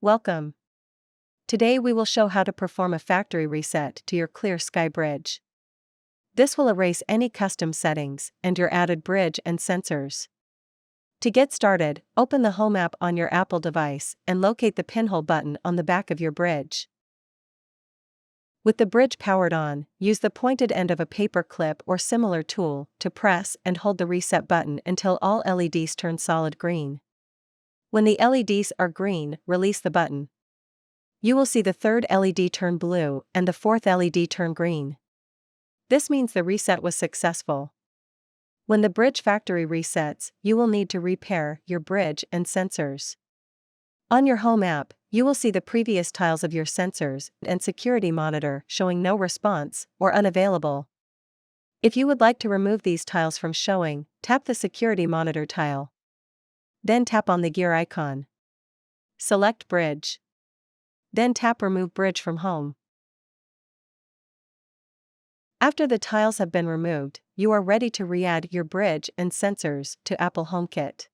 Welcome. Today we will show how to perform a factory reset to your ClearSky bridge. This will erase any custom settings and your added bridge and sensors. To get started, open the Home app on your Apple device and locate the pinhole button on the back of your bridge. With the bridge powered on, use the pointed end of a paper clip or similar tool to press and hold the reset button until all LEDs turn solid green. When the LEDs are green, release the button. You will see the third LED turn blue and the fourth LED turn green. This means the reset was successful. When the bridge factory resets, you will need to repair your bridge and sensors. On your Home app, you will see the previous tiles of your sensors and security monitor showing no response or unavailable. If you would like to remove these tiles from showing, tap the security monitor tile. Then tap on the gear icon. Select Bridge. Then tap Remove Bridge from Home. After the tiles have been removed, you are ready to re-add your bridge and sensors to Apple HomeKit.